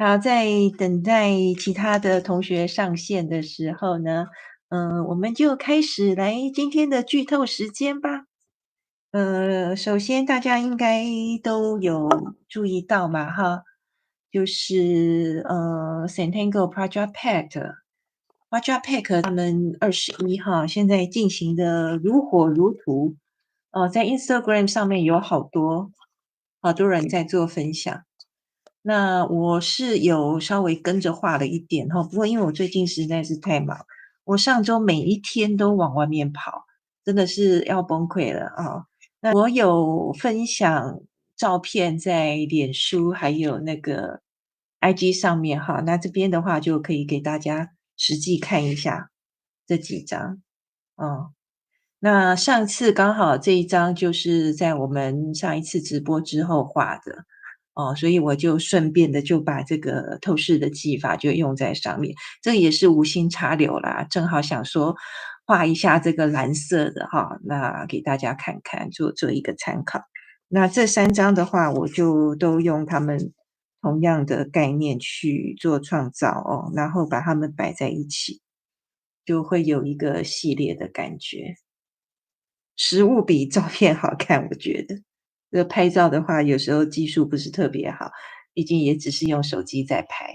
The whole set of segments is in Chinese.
好，在等待其他的同学上线的时候呢，我们就开始来今天的剧透时间吧。首先大家应该都有注意到嘛，哈，就是Centennial Project Pact 他们21号现在进行的如火如荼，在 Instagram 上面有好多人在做分享。那我是有稍微跟着画了一点哈，不过因为我最近实在是太忙，我上周每一天都往外面跑，真的是要崩溃了啊。那我有分享照片在脸书还有那个 IG 上面哈，那这边的话就可以给大家实际看一下这几张，哦。那上次刚好这一张就是在我们上一次直播之后画的，所以我就顺便的就把这个透视的技法就用在上面，这也是无心插柳啦，正好想说画一下这个蓝色的哈，那给大家看看，做一个参考。那这3张的话，我就都用他们同样的概念去做创造哦，然后把它们摆在一起，就会有一个系列的感觉。实物比照片好看，我觉得。这个拍照的话，有时候技术不是特别好，毕竟也只是用手机在拍。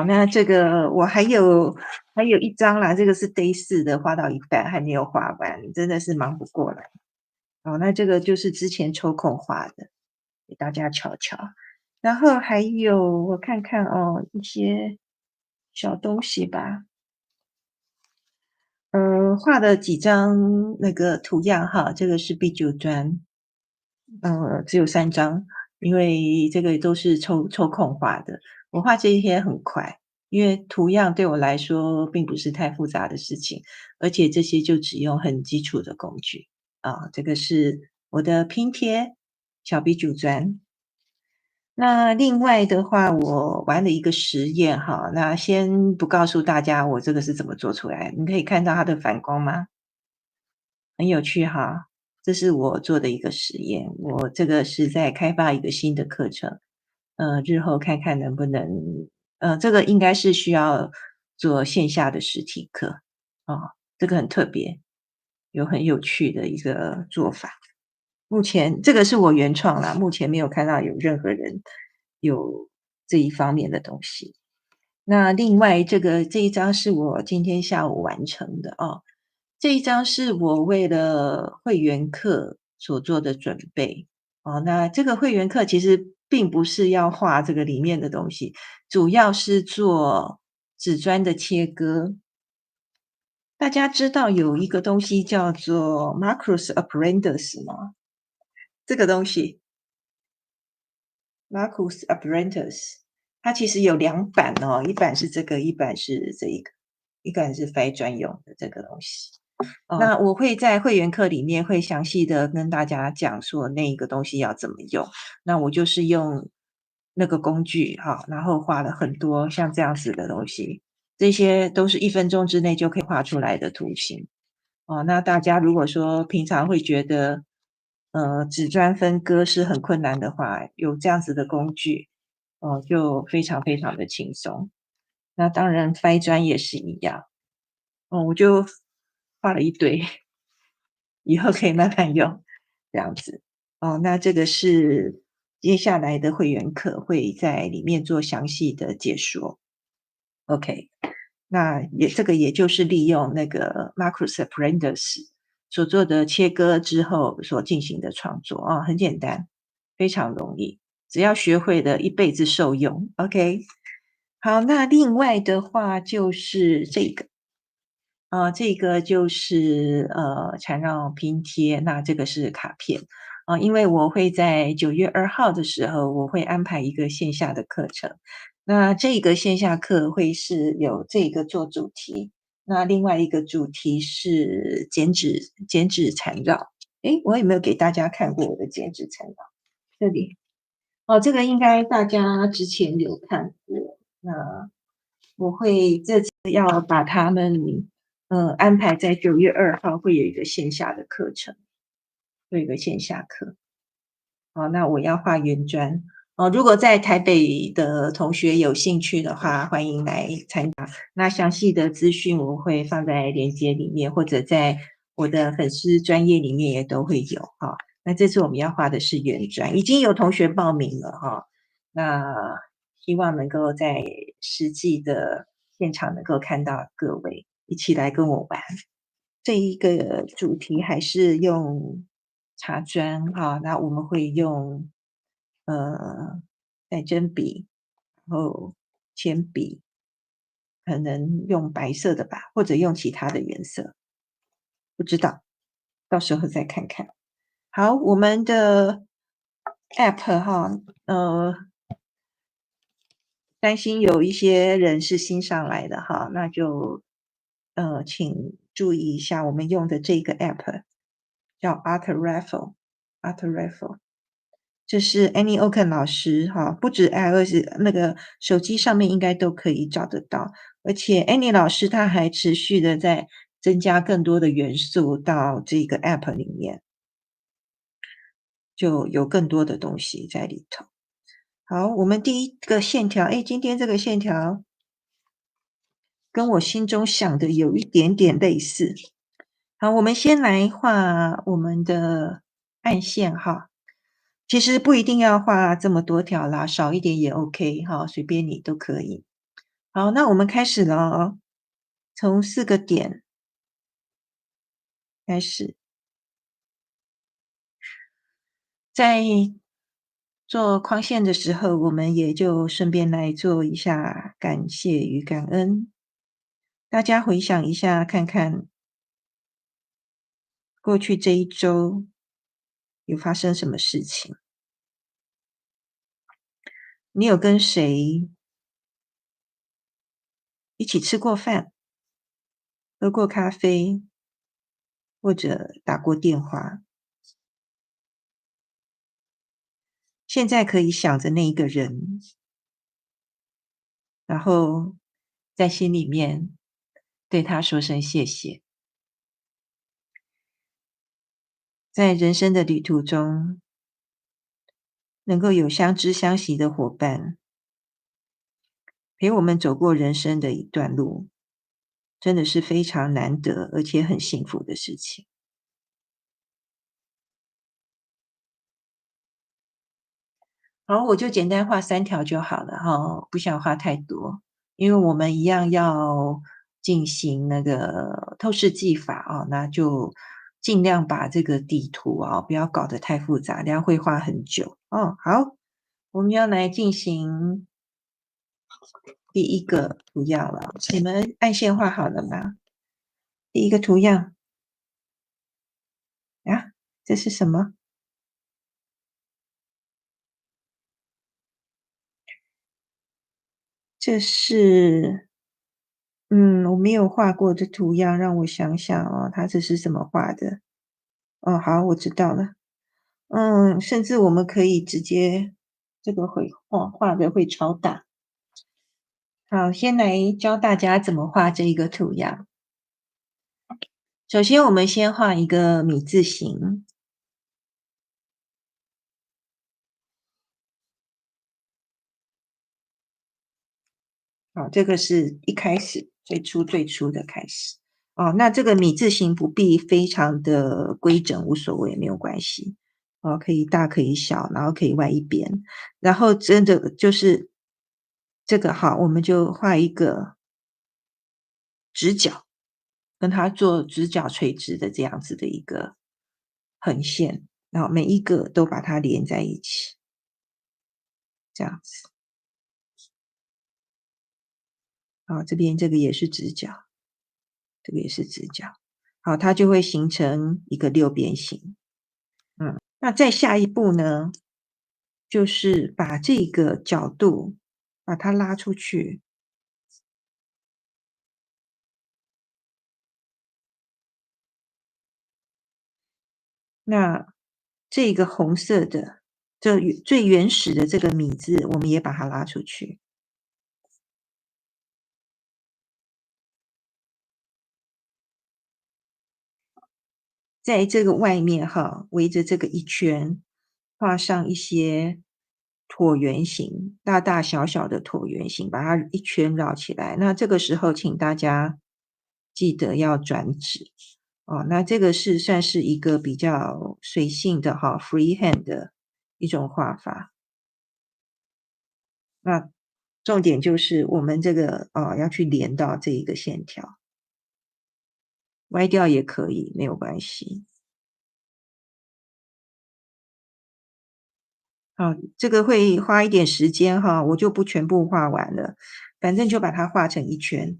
那这个我还有一张啦，这个是 Day4的，画到一半还没有画完，真的是忙不过来。那这个就是之前抽空画的，给大家瞧瞧。然后还有我看看哦，一些小东西吧。画了几张那个图样哈，这个是 B9砖，只有3张，因为这个都是抽空画的。我画这一些很快，因为图样对我来说并不是太复杂的事情，而且这些就只用很基础的工具。这个是我的拼贴小 B9砖。那另外的话，我玩了一个实验哈，那先不告诉大家我这个是怎么做出来，你可以看到它的反光吗？很有趣哈，这是我做的一个实验，我这个是在开发一个新的课程，日后看看能不能，这个应该是需要做线下的实体课，这个很特别，有很有趣的一个做法。目前这个是我原创啦，目前没有看到有任何人有这一方面的东西。那另外这一张是我今天下午完成的哦，这一张是我为了会员课所做的准备。那这个会员课其实并不是要画这个里面的东西，主要是做纸砖的切割。大家知道有一个东西叫做 Macros Apprentice 吗？这个东西 Macros Apprentice 它其实有2版哦，一版是这个，一版是这一个，一版是非专用的这个东西。那我会在会员课里面会详细的跟大家讲说那个东西要怎么用。那我就是用那个工具哈，然后画了很多像这样子的东西，这些都是1分钟之内就可以画出来的图形。那大家如果说平常会觉得，纸砖分割是很困难的话，有这样子的工具，就非常非常的轻松。那当然翻砖也是一样。我就画了一堆，以后可以慢慢用，这样子。那这个是接下来的会员课会在里面做详细的解说。OK，那这个也就是利用那个 Macros Apprentice 所做的切割之后所进行的创作很简单，非常容易，只要学会了一辈子受用。OK，好，那另外的话就是这个。这个就是缠绕拼贴，那这个是卡片。因为我会在9月2号的时候，我会安排一个线下的课程。那这个线下课会是有这个做主题，那另外一个主题是剪纸缠绕。诶，我有没有给大家看过我的剪纸缠绕？这里。这个应该大家之前有看过。那我会这次要把它们安排在9月2号会有一个线下的课程，会有一个线下课。那我要画圆砖。如果在台北的同学有兴趣的话，欢迎来参加。那详细的资讯我会放在链接里面，或者在我的粉丝专页里面也都会有哈。那这次我们要画的是原专，已经有同学报名了哈。那希望能够在实际的现场能够看到各位一起来跟我玩。这一个主题还是用茶砖哈，那我们会用带针笔，然后铅笔，可能用白色的吧，或者用其他的颜色，不知道，到时候再看看。好，我们的 App 哈，担心有一些人是新上来的哈，那就请注意一下，我们用的这个 App 叫 Art Raffle，Art Raffle。这是 Annie Oken 老师哈，不止 iOS 那个手机上面应该都可以找得到，而且 Annie 老师他还持续的在增加更多的元素到这个 App 里面，就有更多的东西在里头。好，我们第一个线条，今天这个线条跟我心中想的有一点点类似。好，我们先来画我们的暗线哈。其实不一定要画这么多条啦，少一点也 OK 哈，随便你都可以。好，那我们开始了哦，从4个点开始。在做框线的时候，我们也就顺便来做一下感谢与感恩。大家回想一下，看看过去这一周有发生什么事情？你有跟谁一起吃过饭、喝过咖啡，或者打过电话？现在可以想着那一个人，然后在心里面对他说声谢谢。在人生的旅途中，能够有相知相惜的伙伴，陪我们走过人生的一段路，真的是非常难得，而且很幸福的事情。好，我就简单画3条就好了哈，不想画太多，因为我们一样要进行那个透视技法啊，那就尽量把这个底图啊，不要搞得太复杂，这样会画很久。好，我们要来进行第一个图样了，你们按线画好了吗？第一个图样啊，这是什么？这是我没有画过的图样，让我想想哦，它这是怎么画的？好，我知道了。甚至我们可以直接这个会画的会超大。好，先来教大家怎么画这一个图样。首先我们先画一个米字形。好，这个是一开始最初的开始。那这个米字形不必非常的规整，无所谓，没有关系。可以大可以小，然后可以外一边。然后真的就是这个好，我们就画一个直角，跟它做直角垂直的这样子的一个横线，然后每一个都把它连在一起，这样子。好，这边这个也是直角，这个也是直角。好，它就会形成一个六边形。那再下一步呢，就是把这个角度把它拉出去。那这个红色的，这最原始的这个米字，我们也把它拉出去。在这个外面哈，围着这个一圈，画上一些椭圆形，大大小小的椭圆形，把它一圈绕起来。那这个时候请大家记得要转指。那这个算是一个比较随性的freehand 的一种画法。那重点就是我们这个要去连到这一个线条，歪掉也可以，没有关系。好，这个会花一点时间我就不全部画完了，反正就把它画成一圈，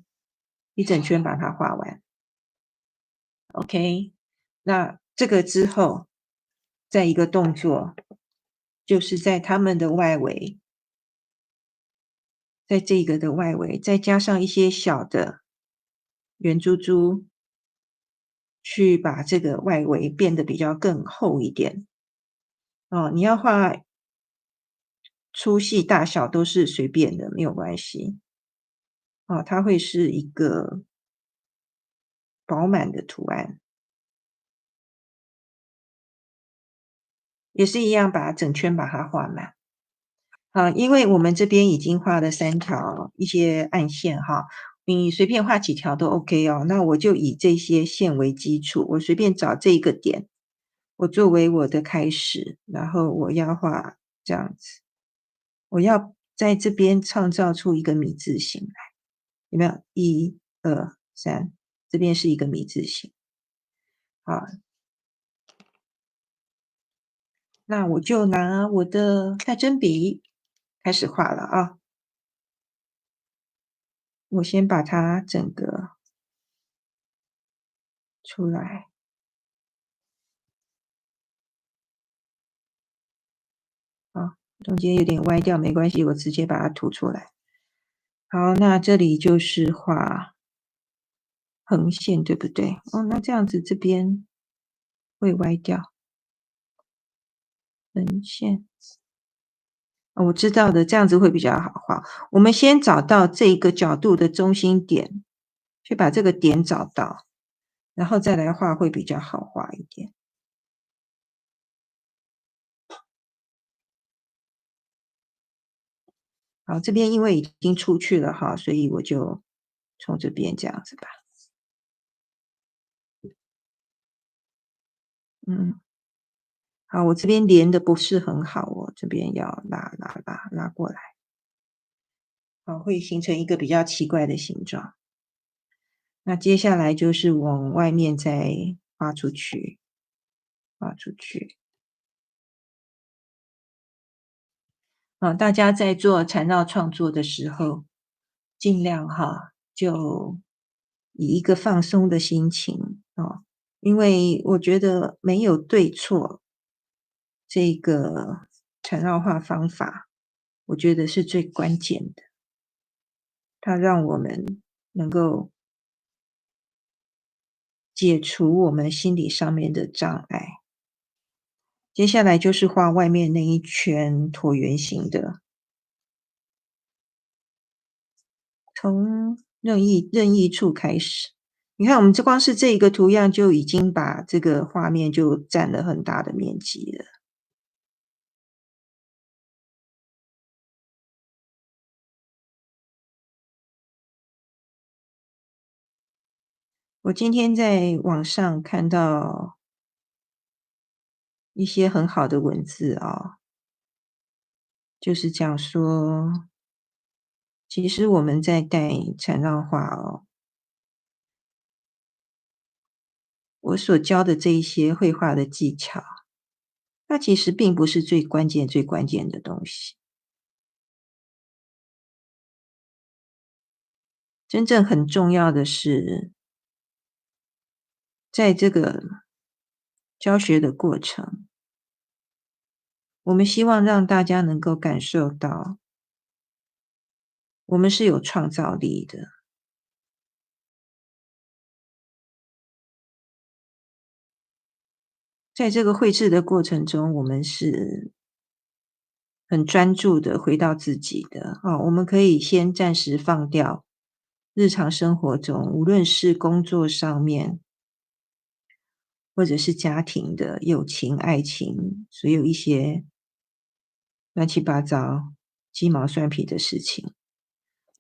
一整圈把它画完。OK，那这个之后，再一个动作，就是在它们的外围，在这个的外围，再加上一些小的圆珠珠，去把这个外围变得比较更厚一点。你要画粗细大小都是随便的，没有关系。它会是一个饱满的图案。也是一样把整圈把它画满。因为我们这边已经画了3条一些暗线你随便画几条都 OK 哦。那我就以这些线为基础，我随便找这一个点，我作为我的开始，然后我要画这样子，我要在这边创造出一个米字形来，有没有？1、2、3，这边是一个米字形。好，那我就拿我的彩针笔开始画了啊。我先把它整个出来。中间有点歪掉，没关系，我直接把它涂出来。好，那这里就是画横线，对不对？那这样子这边会歪掉。横线。我知道的，这样子会比较好画。我们先找到这个角度的中心点，去把这个点找到，然后再来画会比较好画一点。好，这边因为已经出去了所以我就从这边这样子吧。好，我这边连的不是很好哦，这边要拉过来。好，会形成一个比较奇怪的形状。那接下来就是往外面再画出去。大家在做缠绕创作的时候，尽量就以一个放松的心情因为我觉得没有对错，这个缠绕画方法，我觉得是最关键的。它让我们能够解除我们心理上面的障碍。接下来就是画外面那一圈椭圆形的，从任意处开始。你看我们光是这一个图样就已经把这个画面就占了很大的面积了。我今天在网上看到一些很好的文字就是讲说，其实我们在带缠绕画我所教的这一些绘画的技巧，那其实并不是最关键的东西。真正很重要的是，在这个教学的过程，我们希望让大家能够感受到，我们是有创造力的。在这个绘制的过程中，我们是很专注的回到自己的我们可以先暂时放掉日常生活中，无论是工作上面，或者是家庭的友情、爱情，所有一些乱七八糟、鸡毛蒜皮的事情，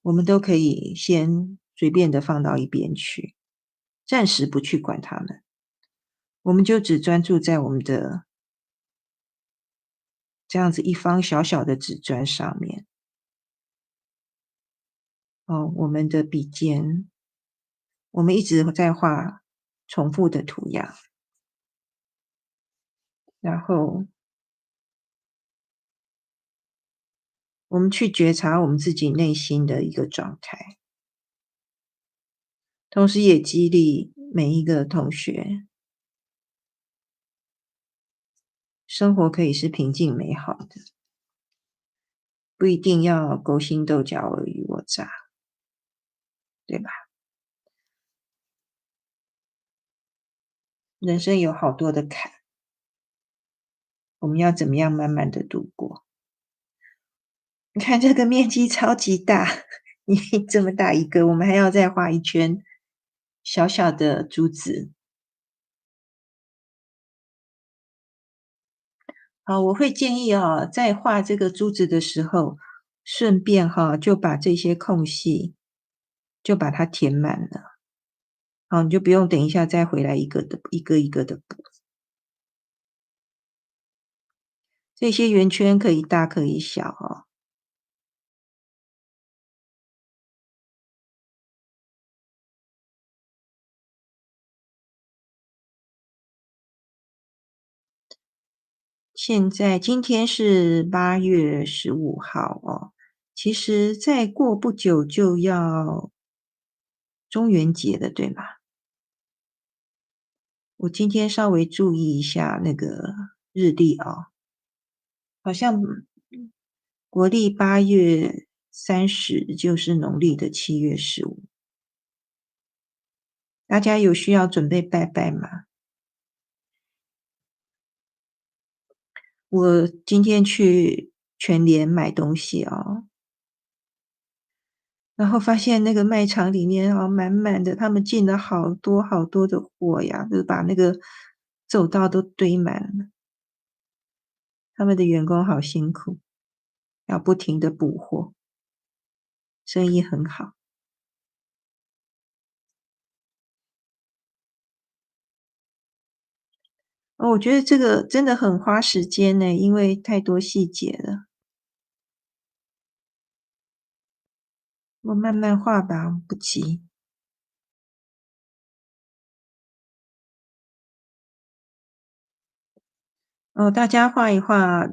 我们都可以先随便的放到一边去，暂时不去管它们。我们就只专注在我们的这样子一方小小的纸砖上面。我们的笔尖，我们一直在画重复的图样，然后我们去觉察我们自己内心的一个状态，同时也激励每一个同学，生活可以是平静美好的，不一定要勾心斗角、尔虞我诈，对吧？人生有好多的坎，我们要怎么样慢慢的度过？你看这个面积超级大，你这么大一个，我们还要再画一圈小小的珠子。好，我会建议在画这个珠子的时候，顺便就把这些空隙就把它填满了。好，你就不用等一下再回来一个一个的补。这些圆圈可以大可以小哦。今天是8月15号哦，其实再过不久就要中元节了，对吗？我今天稍微注意一下那个日历哦，好像国历8月30就是农历的7月15。大家有需要准备拜拜吗？我今天去全联买东西哦，然后发现那个卖场里面满满的，他们进了好多好多的货呀，就是把那个走道都堆满了。他们的员工好辛苦，要不停的补货，生意很好。我觉得这个真的很花时间呢，因为太多细节了。我慢慢画吧，不急。大家画一画，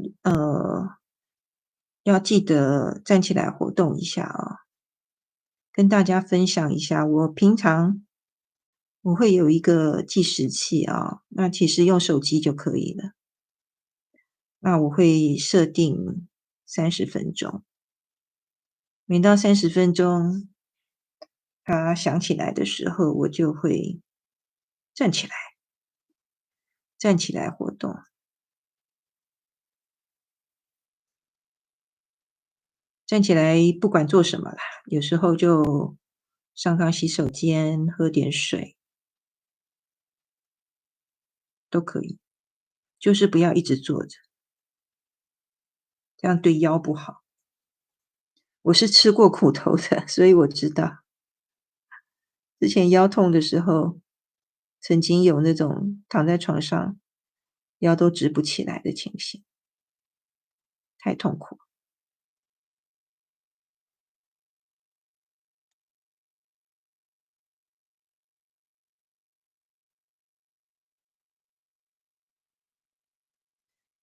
要记得站起来活动一下哦，跟大家分享一下，我平常我会有一个计时器啊，那其实用手机就可以了。那我会设定30分钟，每到30分钟，它响起来的时候，我就会站起来，站起来活动。站起来不管做什么啦，有时候就上洗手间，喝点水，都可以，就是不要一直坐着，这样对腰不好。我是吃过苦头的，所以我知道。之前腰痛的时候，曾经有那种躺在床上，腰都直不起来的情形，太痛苦。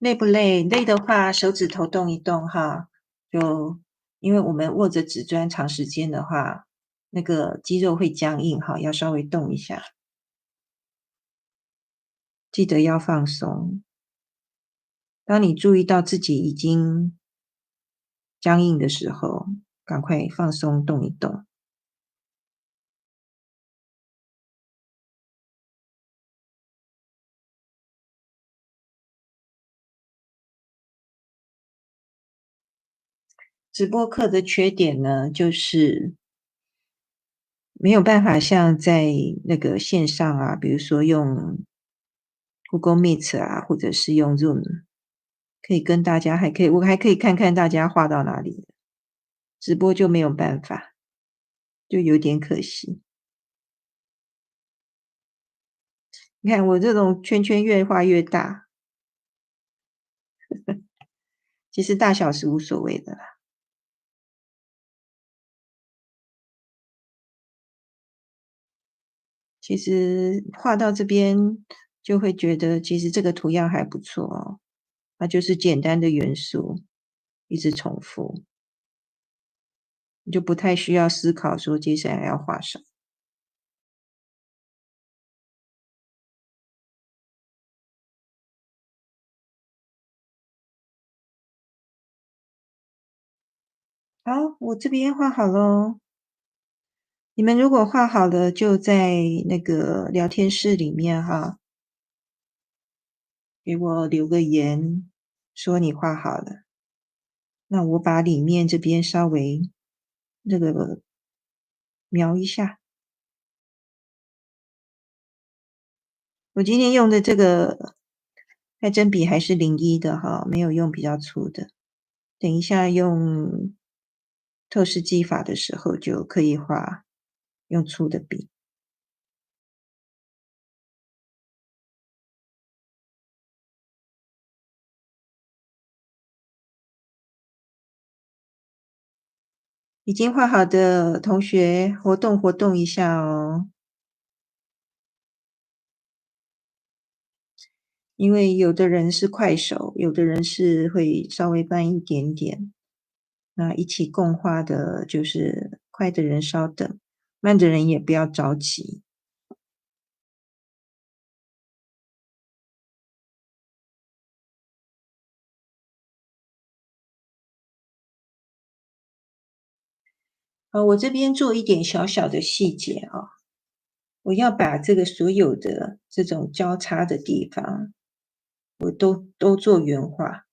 累不累？累的话，手指头动一动哈，就因为我们握着纸砖长时间的话，那个肌肉会僵硬哈，要稍微动一下。记得要放松。当你注意到自己已经僵硬的时候，赶快放松，动一动。直播课的缺点呢，就是没有办法像在那个线上啊，比如说用 Google Meet 啊，或者是用 Zoom 可以跟大家我还可以看看大家画到哪里了，直播就没有办法，就有点可惜。你看我这种圈圈越画越大，其实大小是无所谓的啦。其实画到这边就会觉得其实这个图样还不错哦，它就是简单的元素，一直重复，你就不太需要思考说接下来要画什么。好，我这边画好咯。你们如果画好了，就在那个聊天室里面哈，给我留个言，说你画好了。那我把里面这边稍微那个描一下。我今天用的这个开针笔还是01的哈，没有用比较粗的。等一下用透视技法的时候就可以画用粗的笔。已经画好的同学活动一下哦。因为有的人是快手，有的人是会稍微慢一点点。那一起共画的就是快的人稍等，慢的人也不要着急。我这边做一点小小的细节啊，我要把这个所有的这种交叉的地方，我都做圆画。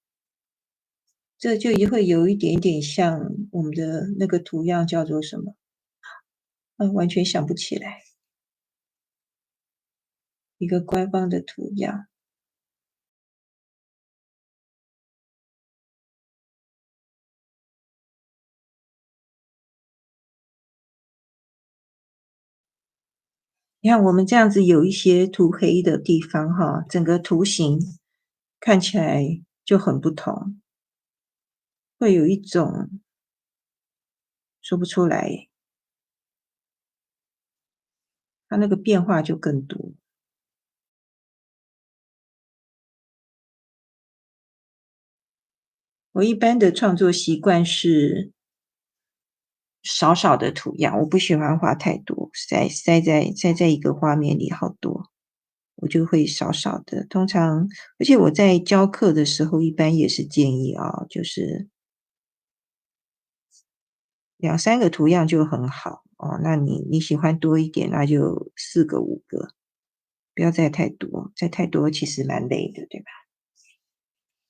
这就也会有一点点像我们的那个图样叫做什么？完全想不起来。一个官方的图样。你看我们这样子有一些涂黑的地方哈，整个图形看起来就很不同，会有一种说不出来，它那个变化就更多。我一般的创作习惯是少少的图样，我不喜欢画太多，塞在一个画面里好多，我就会少少的。通常，而且我在教课的时候，一般也是建议啊，就是2、3个图样就很好哦。那你喜欢多一点，那就4个、5个，不要再太多，再太多其实蛮累的，对吧？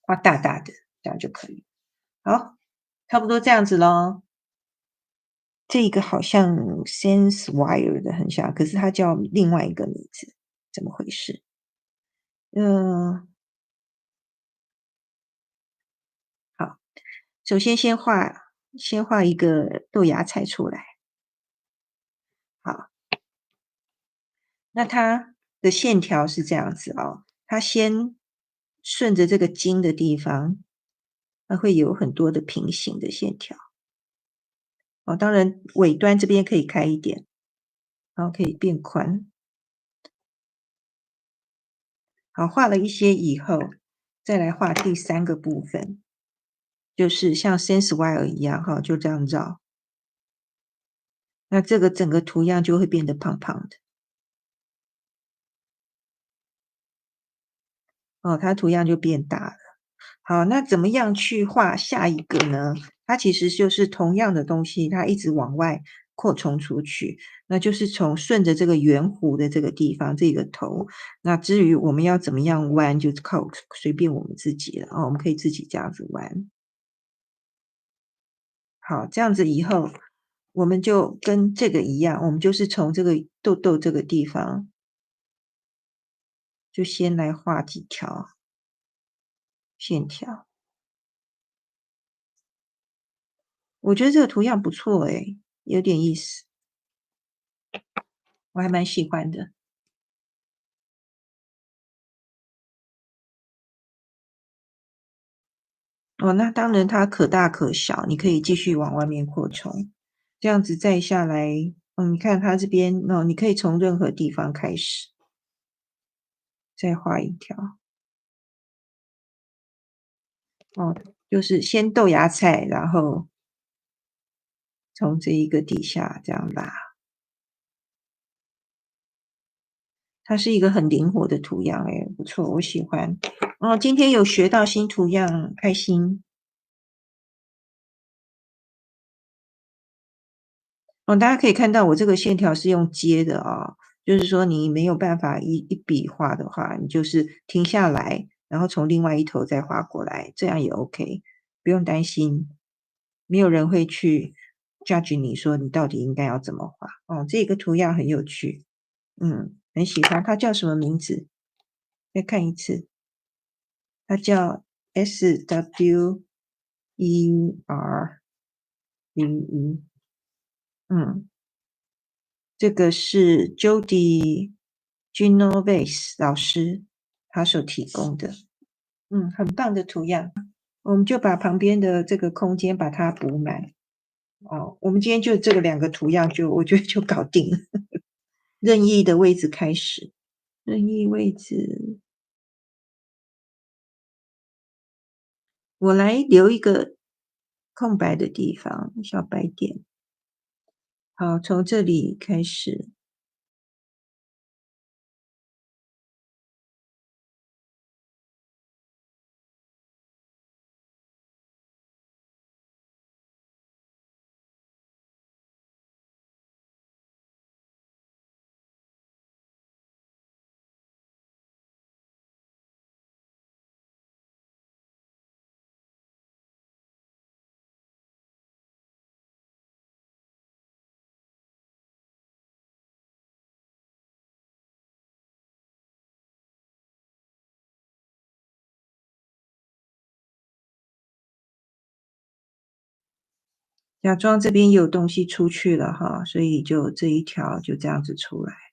画大大的，这样就可以。好，差不多这样子咯。这个好像 SenseWire 的很像，可是它叫另外一个名字，怎么回事？好，首先先画一个豆芽菜出来。好，那它的线条是这样子哦，它先顺着这个茎的地方，它会有很多的平行的线条。哦，当然尾端这边可以开一点，然后可以变宽。好，画了一些以后，再来画第3个部分，就是像 SenseWire 一样哈，就这样绕。那这个整个图样就会变得胖胖的。哦，它图样就变大了。好，那怎么样去画下一个呢？它其实就是同样的东西，它一直往外扩充出去，那就是顺着这个圆弧的这个地方，这个头。那至于我们要怎么样弯，就靠随便我们自己了哦，我们可以自己这样子弯。好，这样子以后，我们就跟这个一样，我们就是从这个痘痘这个地方，就先来画几条线条。我觉得这个图样不错诶，有点意思，我还蛮喜欢的。哦，那当然它可大可小，你可以继续往外面扩充。这样子再下来，你看它这边，你可以从任何地方开始，再画一条。哦，就是先豆芽菜，然后从这一个底下这样拉。它是一个很灵活的图样，诶，不错，我喜欢。哦，今天有学到新图样，开心。哦，大家可以看到我这个线条是用接的啊，就是说你没有办法一笔画的话，你就是停下来，然后从另外一头再画过来，这样也 OK，不用担心，没有人会去 judge 你说你到底应该要怎么画。哦，这个图样很有趣，很喜欢。它叫什么名字？再看一次，它叫 SWER01，这个是 Jody Genovese 老师他所提供的，很棒的图样。我们就把旁边的这个空间把它补满。哦，我们今天就这个两个图样我觉得就搞定了。任意的位置开始，任意位置，我来留一个空白的地方，小白点。好，从这里开始。假装这边有东西出去了哈，所以就这一条就这样子出来。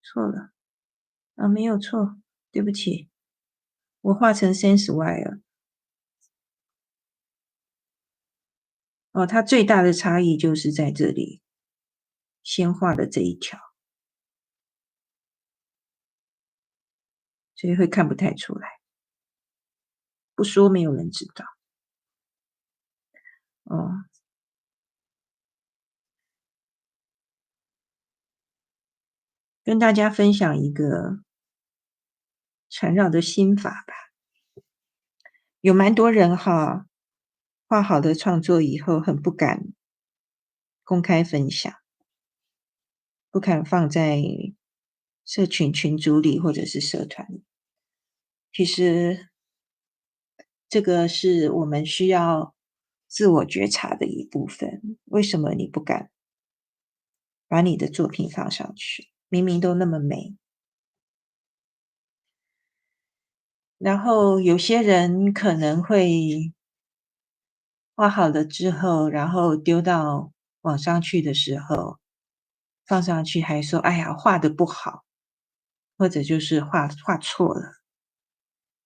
错了，没有错，对不起，我画成 SenseY 了。哦，它最大的差异就是在这里，先画的这一条，所以会看不太出来。不说没有人知道。哦，跟大家分享一个缠绕的心法吧。有蛮多人哈，画好的创作以后很不敢公开分享，不敢放在社群群组里或者是社团里。其实这个是我们需要自我觉察的一部分。为什么你不敢把你的作品放上去？明明都那么美。然后有些人可能会画好了之后，然后丢到网上去的时候，放上去还说：“哎呀，画的不好。”或者就是画错了。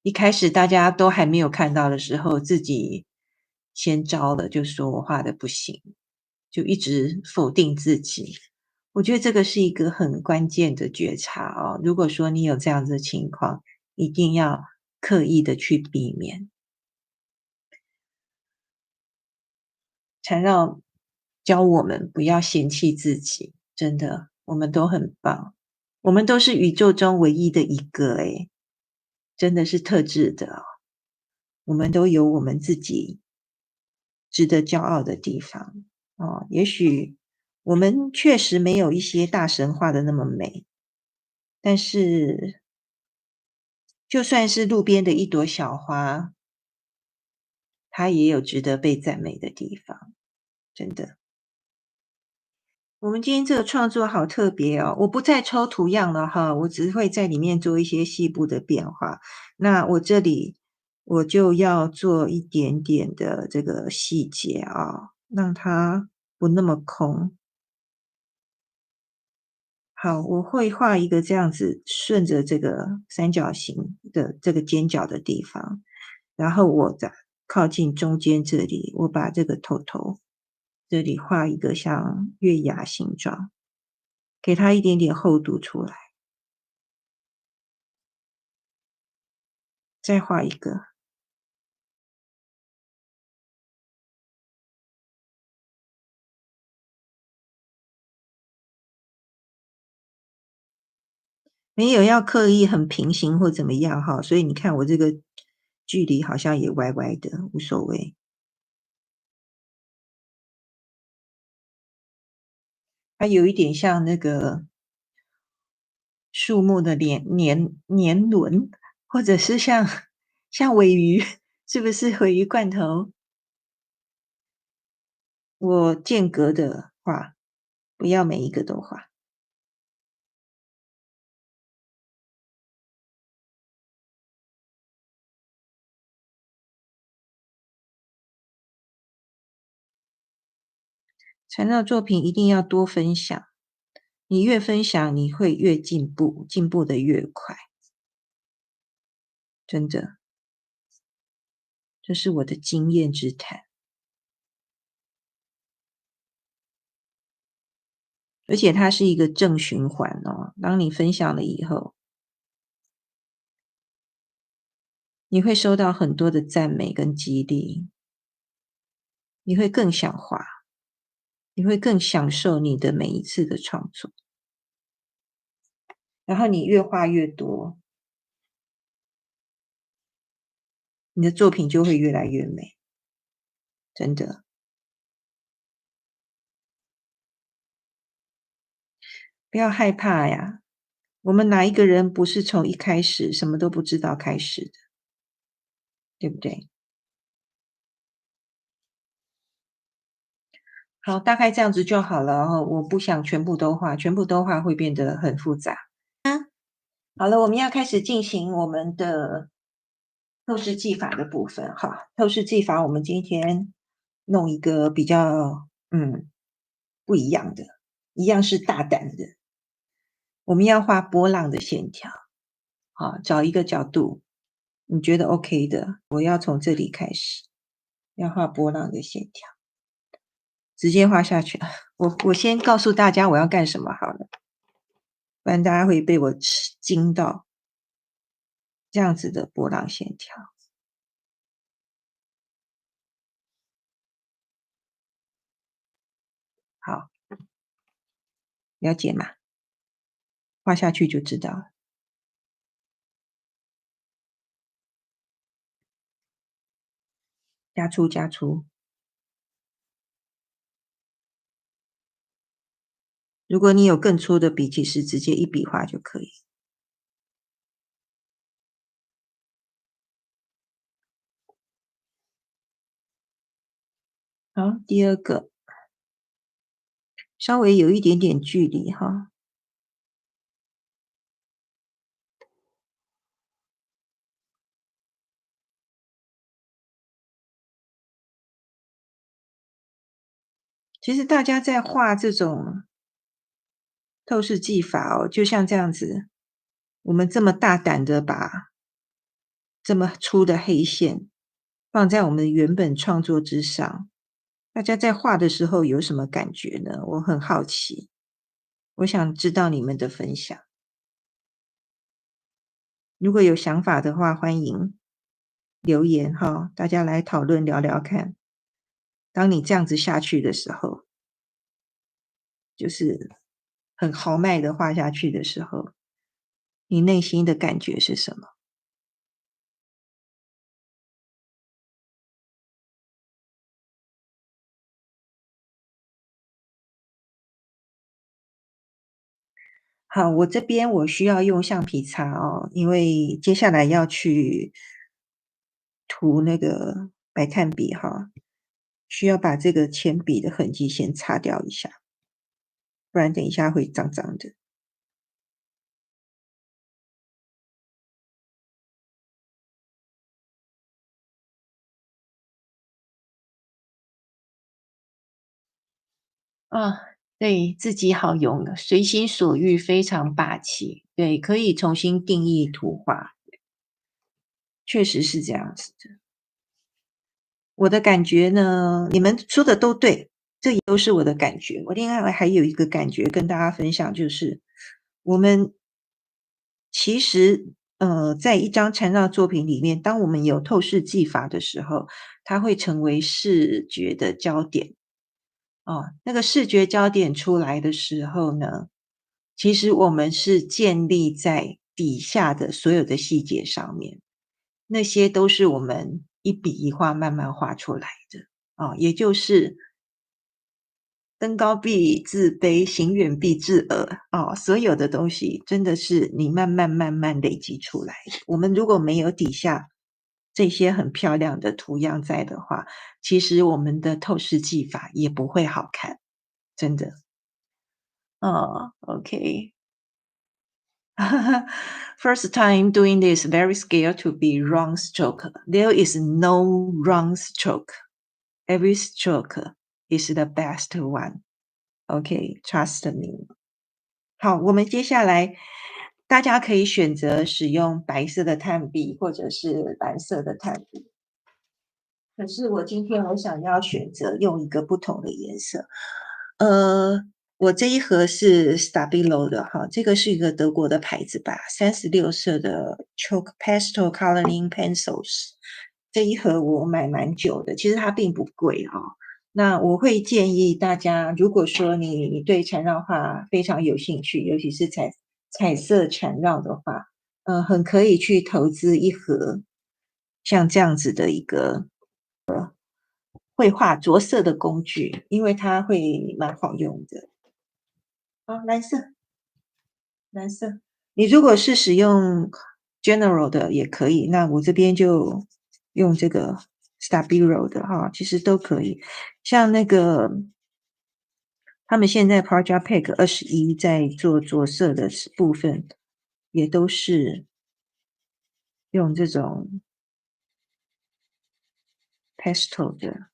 一开始大家都还没有看到的时候，自己先招了，就说我画的不行，就一直否定自己。我觉得这个是一个很关键的觉察哦，如果说你有这样子的情况，一定要刻意的去避免。缠绕教我们不要嫌弃自己，真的，我们都很棒，我们都是宇宙中唯一的一个诶，真的是特质的哦，我们都有我们自己值得骄傲的地方哦。也许我们确实没有一些大神画的那么美，但是就算是路边的一朵小花，它也有值得被赞美的地方，真的。我们今天这个创作好特别哦，我不再抽图样了哈，我只会在里面做一些细部的变化。那我这里我就要做一点点的这个细节啊，让它不那么空。好，我会画一个这样子，顺着这个三角形的这个尖角的地方，然后我在靠近中间这里，我把这个头这里画一个像月牙形状。给它一点点厚度出来，再画一个。没有要刻意很平行或怎么样哈，所以你看我这个距离好像也歪歪的，无所谓。它有一点像那个树木的年轮，或者是像尾鱼，是不是尾鱼罐头？我间隔的画，不要每一个都画。材料作品一定要多分享，你越分享，你会越进步，进步的越快，真的，这是我的经验之谈。而且它是一个正循环哦，当你分享了以后，你会收到很多的赞美跟激励，你会更想画，你会更享受你的每一次的创作，然后你越画越多，你的作品就会越来越美，真的。不要害怕呀，我们哪一个人不是从一开始什么都不知道开始的，对不对？好，大概这样子就好了哦，我不想全部都画，全部都画会变得很复杂。好了，我们要开始进行我们的透视技法的部分哈。透视技法，我们今天弄一个比较不一样的，一样是大胆的。我们要画波浪的线条，好，找一个角度，你觉得 OK 的，我要从这里开始，要画波浪的线条，直接画下去。我先告诉大家我要干什么好了，不然大家会被我吃惊到。这样子的波浪线条，好，了解吗？画下去就知道了。加粗加粗。如果你有更粗的笔，其实直接一笔画就可以。好，第二个，稍微有一点点距离哈。其实大家在画这种透视技法哦，就像这样子，我们这么大胆的把这么粗的黑线放在我们原本创作之上，大家在画的时候有什么感觉呢？我很好奇，我想知道你们的分享。如果有想法的话，欢迎留言哈，大家来讨论聊聊看。当你这样子下去的时候，就是很豪迈的画下去的时候，你内心的感觉是什么？好，我这边我需要用橡皮擦哦，因为接下来要去涂那个白炭笔哈，需要把这个铅笔的痕迹先擦掉一下，不然等一下会脏脏的。啊，对，自己好用的，随心所欲，非常霸气。对，可以重新定义图画，确实是这样子的。我的感觉呢，你们说的都对，这也都是我的感觉。我另外还有一个感觉跟大家分享，就是我们其实，在一张缠绕作品里面，当我们有透视技法的时候，它会成为视觉的焦点。哦，那个视觉焦点出来的时候呢，其实我们是建立在底下的所有的细节上面，那些都是我们一笔一画慢慢画出来的。啊，也就是登高必自卑，行远必自耳。哦，所有的东西真的是你慢慢慢慢累积出来的。我们如果没有底下这些很漂亮的图样在的话，其实我们的透视技法也不会好看，真的。哦，OK。First time doing this, very scared to be wrong stroke. There is no wrong stroke. Every stroke is the best one. OK, trust me. 好，我们接下来大家可以选择使用白色的炭笔或者是蓝色的炭笔。可是我今天我想要选择用一个不同的颜色。呃，我这一盒是 Stabilo 的哈，这个是一个德国的牌子吧，36色的 Chalk Pastel Coloring Pencils。这一盒我买蛮久的，其实它并不贵哈。那我会建议大家，如果说你对缠绕画非常有兴趣，尤其是彩色缠绕的话，很可以去投资一盒像这样子的一个绘画着色的工具，因为它会蛮好用的。好，蓝色，蓝色。你如果是使用 General 的也可以，那我这边就用这个 Stabilo 的哈，其实都可以。像那个他们现在 Project Pack 21在做着色的部分，也都是用这种 Pastel 的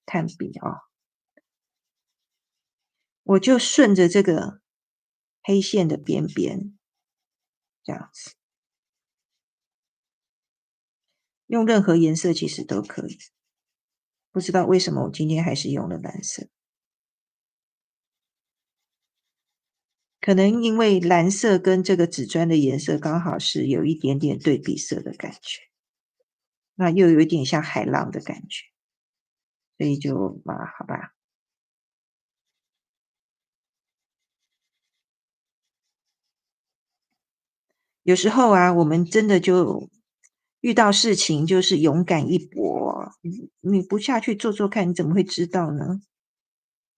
炭笔啊。我就顺着这个黑线的边边，这样子，用任何颜色其实都可以。不知道为什么我今天还是用了蓝色，可能因为蓝色跟这个紫砖的颜色刚好是有一点点对比色的感觉，那又有一点像海浪的感觉，所以就好吧。有时候啊，我们真的就遇到事情就是勇敢一搏，你不下去做做看，你怎么会知道呢？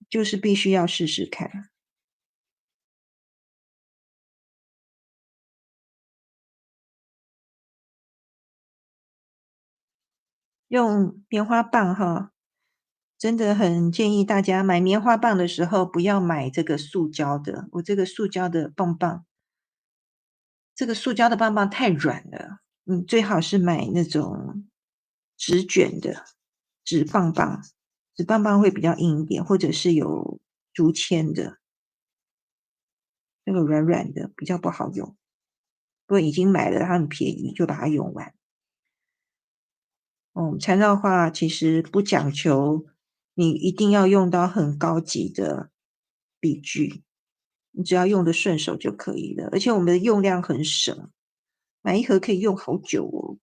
就是必须要试试看。用棉花棒哈，真的很建议大家买棉花棒的时候不要买这个塑胶的，我这个塑胶的棒棒，这个塑胶的棒棒太软了，最好是买那种纸卷的纸棒棒，纸棒棒会比较硬一点，或者是有竹签的，那个软软的比较不好用。不过已经买了，它很便宜，就把它用完。缠绕画其实不讲求你一定要用到很高级的笔具，你只要用的顺手就可以了。而且我们的用量很省，买一盒可以用好久哦。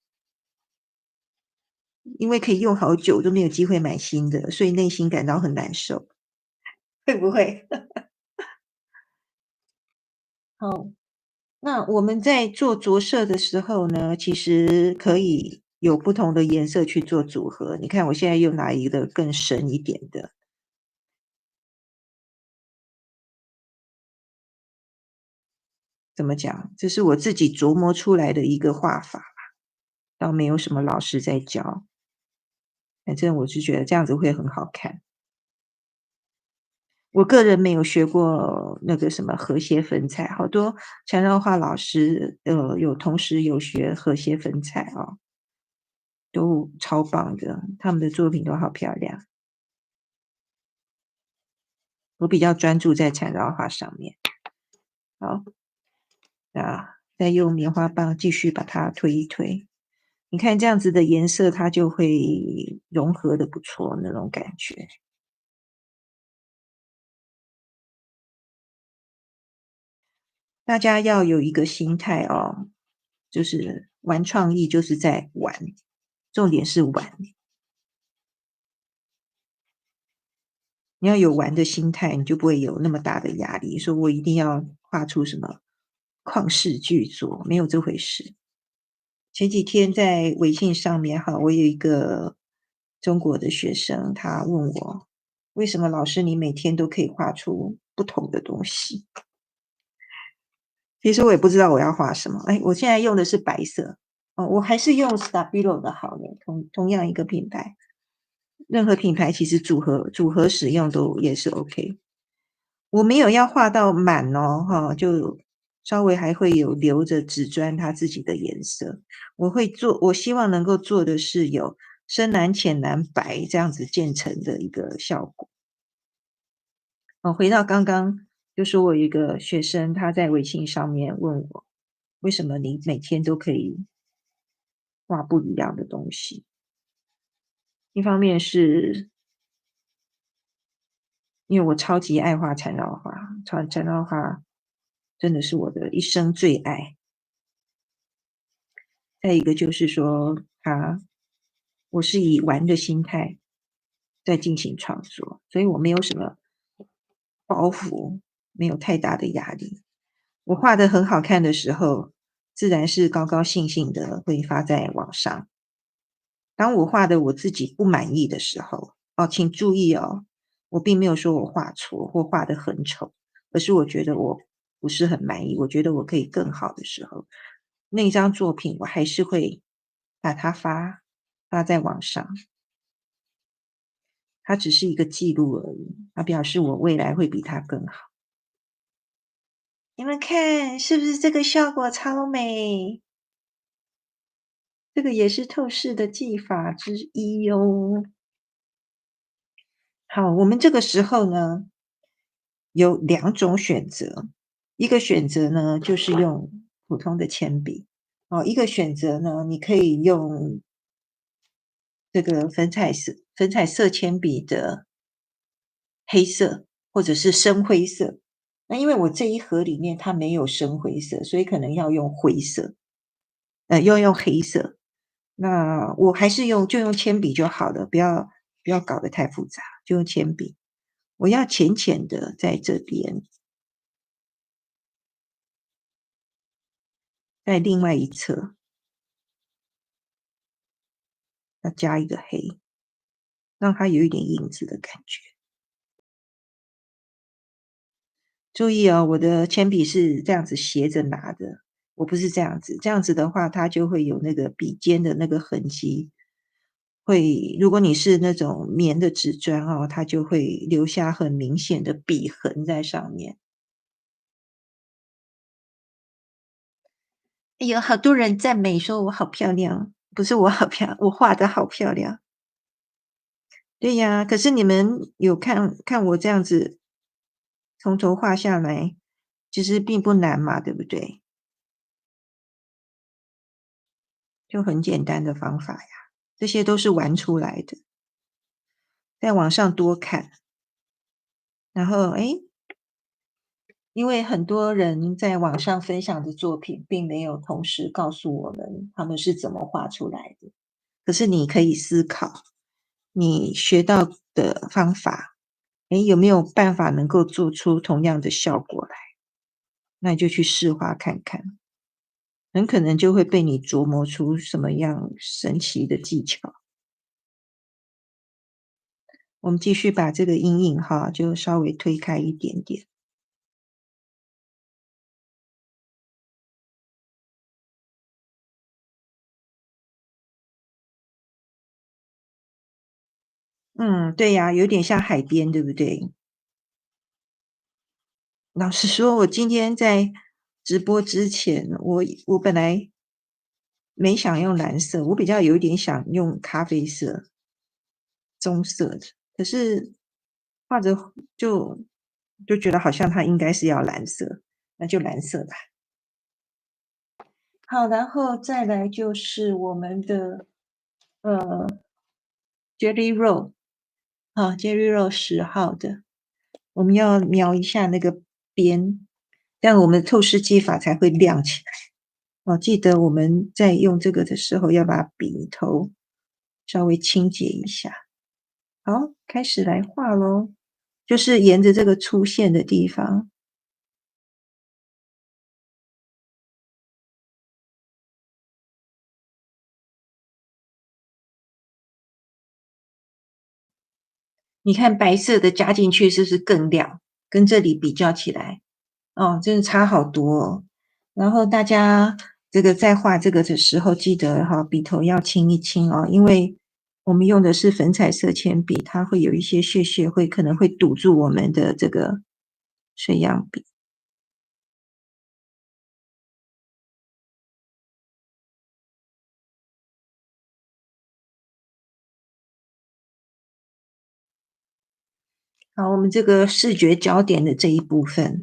因为可以用好久都没有机会买新的，所以内心感到很难受，会不会？哦，那我们在做着色的时候呢，其实可以有不同的颜色去做组合。你看我现在又拿一个更深一点的，怎么讲？这是我自己琢磨出来的一个画法，倒没有什么老师在教，反正我是觉得这样子会很好看。我个人没有学过那个什么和谐粉彩，好多缠绕画老师，有同时有学和谐粉彩哦，都超棒的，他们的作品都好漂亮。我比较专注在缠绕画上面。好，那再用棉花棒继续把它推一推。你看这样子的颜色，它就会融合的不错那种感觉。大家要有一个心态哦，就是玩创意就是在玩，重点是玩。你要有玩的心态，你就不会有那么大的压力，说我一定要画出什么旷世巨作，没有这回事。前几天在微信上面哈，我有一个中国的学生，他问我为什么老师你每天都可以画出不同的东西？其实我也不知道我要画什么。哎，我现在用的是白色哦，我还是用 Stabilo 的好了，同样一个品牌，任何品牌其实组合使用都也是 OK。我没有要画到满哦，哈，就稍微还会有留着纸砖它自己的颜色。我希望能够做的是有深蓝、浅蓝、白这样子渐层的一个效果。哦，回到刚刚，就说我有一个学生，他在微信上面问我，为什么你每天都可以画不一样的东西？一方面是因为我超级爱画缠绕画，缠绕画真的是我的一生最爱。再一个就是说，我是以玩的心态在进行创作，所以我没有什么包袱，没有太大的压力。我画的很好看的时候，自然是高高兴兴的会发在网上。当我画的我自己不满意的时候，哦，请注意哦，我并没有说我画错或画的很丑，而是我觉得我不是很满意，我觉得我可以更好的时候，那张作品我还是会把它发在网上。它只是一个记录而已，它表示我未来会比它更好。你们看是不是这个效果超美？这个也是透视的技法之一哦。好，我们这个时候呢，有两种选择，一个选择呢，就是用普通的铅笔，哦，一个选择呢，你可以用这个粉彩色铅笔的黑色或者是深灰色。那因为我这一盒里面它没有深灰色，所以可能要用灰色，要用黑色。那我还是就用铅笔就好了，不要搞得太复杂，就用铅笔。我要浅浅的在这边，在另外一侧要加一个黑，让它有一点影子的感觉。注意哦，我的铅笔是这样子斜着拿的，我不是这样子。这样子的话，它就会有那个笔尖的那个痕迹，如果你是那种棉的纸砖哦，它就会留下很明显的笔痕在上面。哎有好多人赞美说我好漂亮，不是我好我画的好漂亮。对呀，可是你们有看我这样子从头画下来，其实并不难嘛，对不对？就很简单的方法呀，这些都是玩出来的。在网上多看，然后诶，因为很多人在网上分享的作品，并没有同时告诉我们他们是怎么画出来的。可是你可以思考，你学到的方法，有没有办法能够做出同样的效果来？那你就去试画看看，很可能就会被你琢磨出什么样神奇的技巧。我们继续把这个阴影哈，就稍微推开一点点。对呀，有点像海边，对不对？老实说，我今天在直播之前，我本来没想用蓝色，我比较有一点想用咖啡色、棕色的，可是画着就觉得好像它应该是要蓝色，那就蓝色吧。好，然后再来就是我们的呃 Jelly Roll，Jelly Roll 10号的，我们要描一下那个边，这样我们的透视技法才会亮起来。记得我们在用这个的时候，要把笔头稍微清洁一下。好，开始来画咯，就是沿着这个粗线的地方。你看白色的加进去是不是更亮？跟这里比较起来，真的差好多哦。然后大家这个在画这个的时候，记得笔头要清一清哦，因为我们用的是粉彩色铅笔，它会有一些屑屑可能会堵住我们的这个水样笔。好，我们这个视觉焦点的这一部分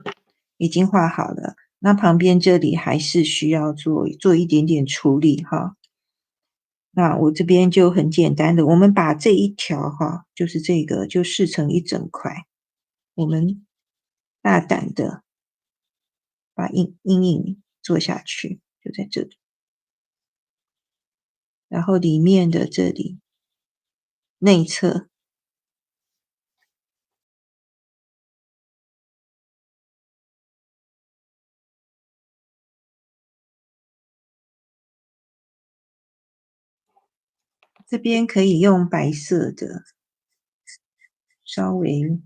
已经画好了，那旁边这里还是需要做一点点处理哈。那我这边就很简单的，我们把这一条就是这个就试成一整块，我们大胆的把阴影做下去，就在这里，然后里面的这里内侧这边可以用白色的，稍微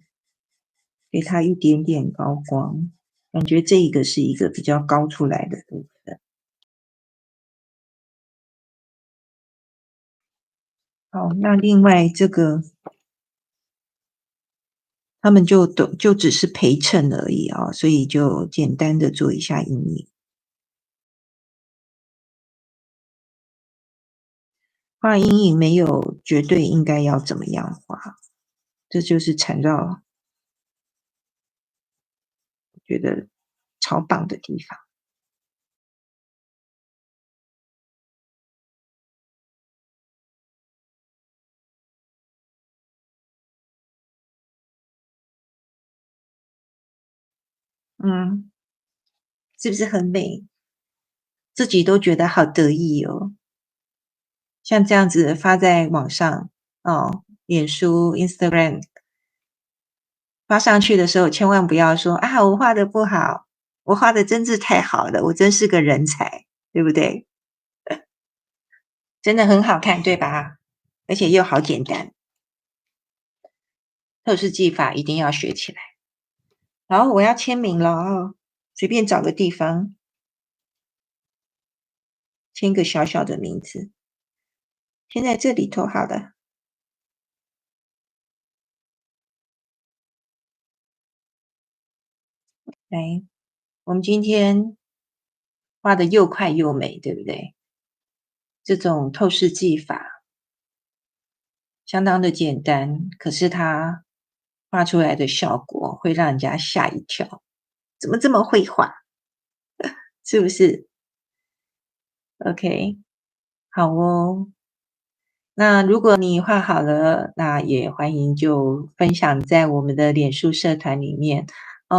给它一点点高光，感觉这一个是一个比较高出来的部分。好，那另外这个他们就只是陪衬而已所以就简单的做一下阴影。画阴影没有绝对应该要怎么样画，这就是缠绕觉得超棒的地方。是不是很美？自己都觉得好得意哦。像这样子发在网上脸书、Instagram 发上去的时候，千万不要说啊，我画的不好，我画的真是太好了，我真是个人才，对不对？真的很好看，对吧？而且又好简单，透视技法一定要学起来。然后我要签名了随便找个地方签个小小的名字，签在这里头好了。来，我们今天画的又快又美，对不对？这种透视技法相当的简单，可是它画出来的效果会让人家吓一跳，怎么这么会画？是不是 ？OK， 好哦。那如果你画好了，那也欢迎就分享在我们的脸书社团里面。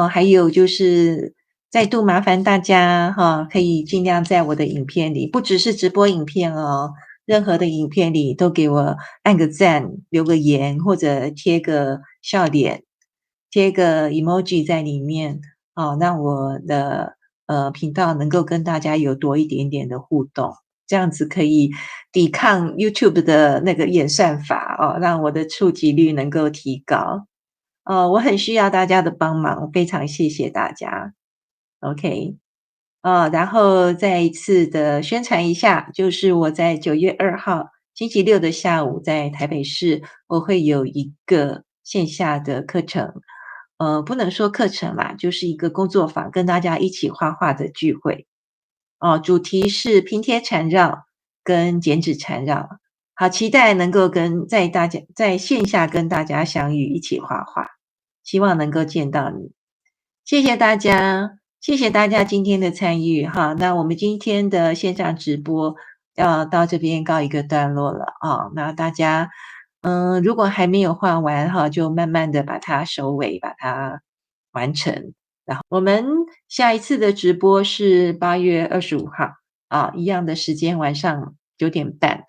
还有就是再度麻烦大家可以尽量在我的影片里，不只是直播影片哦，任何的影片里都给我按个赞，留个言，或者贴个笑脸，贴个 emoji 在里面，让我的频道能够跟大家有多一点点的互动，这样子可以抵抗 YouTube 的那个演算法让我的触及率能够提高。我很需要大家的帮忙，非常谢谢大家。OK。然后再一次的宣传一下，就是我在9月2号星期六的下午，在台北市，我会有一个线下的课程，不能说课程啦，就是一个工作坊，跟大家一起画画的聚会。主题是拼贴缠绕跟剪纸缠绕，好期待能够在线下跟大家相遇，一起画画，希望能够见到你。谢谢大家，谢谢大家今天的参与哈。那我们今天的线上直播要到这边告一个段落了那大家，如果还没有画完哈，就慢慢的把它收尾，把它完成。我们下一次的直播是8月25号一样的时间，晚上9点半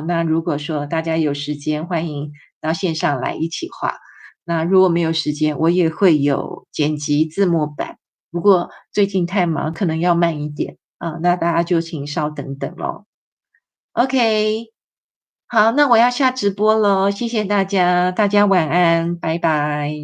那如果说大家有时间，欢迎到线上来一起画。那如果没有时间，我也会有剪辑字幕版，不过最近太忙，可能要慢一点那大家就请稍等等咯。OK，好，那我要下直播咯，谢谢大家，大家晚安，拜拜。